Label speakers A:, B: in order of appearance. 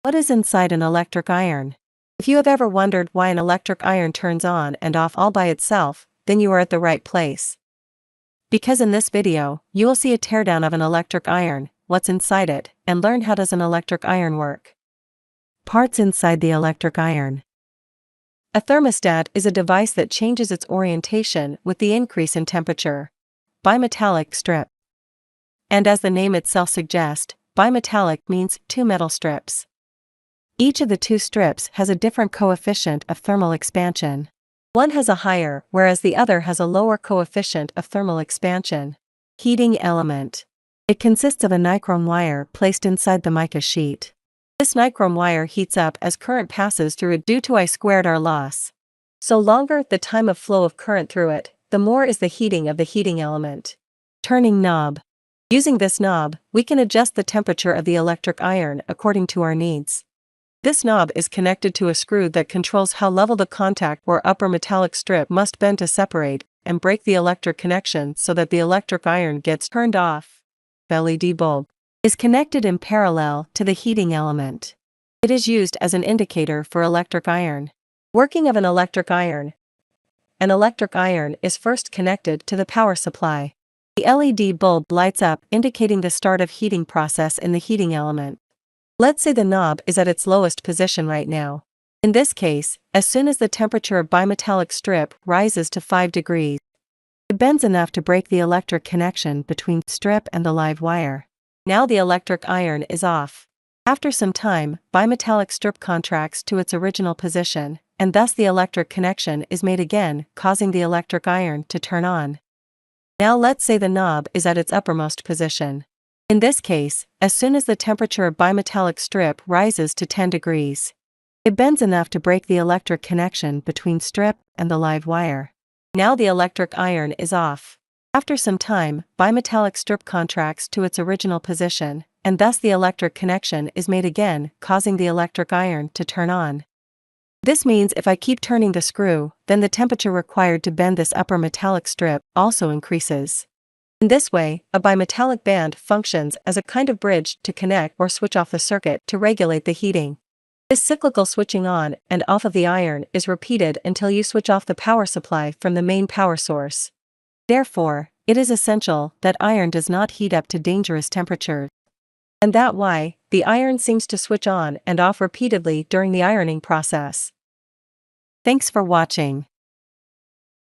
A: What is inside an electric iron? If you have ever wondered why an electric iron turns on and off all by itself, then you are at the right place. Because in this video, you will see a teardown of an electric iron, what's inside it, and learn how does an electric iron work. Parts inside the electric iron. A thermostat is a device that changes its orientation with the increase in temperature. Bimetallic strip. And as the name itself suggests, bimetallic means two metal strips. Each of the two strips has a different coefficient of thermal expansion. One has a higher, whereas the other has a lower coefficient of thermal expansion. Heating element. It consists of a nichrome wire placed inside the mica sheet. This nichrome wire heats up as current passes through it due to I²R loss. So longer the time of flow of current through it, the more is the heating of the heating element. Turning knob. Using this knob, we can adjust the temperature of the electric iron according to our needs. This knob is connected to a screw that controls how level the contact or upper metallic strip must bend to separate and break the electric connection so that the electric iron gets turned off. LED bulb is connected in parallel to the heating element. It is used as an indicator for electric iron. Working of an electric iron. An electric iron is first connected to the power supply. The LED bulb lights up indicating the start of heating process in the heating element. Let's say the knob is at its lowest position right now. In this case, as soon as the temperature of bimetallic strip rises to 5 degrees, it bends enough to break the electric connection between strip and the live wire. Now the electric iron is off. After some time, bimetallic strip contracts to its original position, and thus the electric connection is made again, causing the electric iron to turn on. Now let's say the knob is at its uppermost position. In this case, as soon as the temperature of bimetallic strip rises to 10 degrees, it bends enough to break the electric connection between strip and the live wire. Now the electric iron is off. After some time, bimetallic strip contracts to its original position, and thus the electric connection is made again, causing the electric iron to turn on. This means if I keep turning the screw, then the temperature required to bend this upper metallic strip also increases. In this way, a bimetallic band functions as a kind of bridge to connect or switch off the circuit to regulate the heating. This cyclical switching on and off of the iron is repeated until you switch off the power supply from the main power source. Therefore, it is essential that iron does not heat up to dangerous temperatures. And that's why the iron seems to switch on and off repeatedly during the ironing process. Thanks for watching.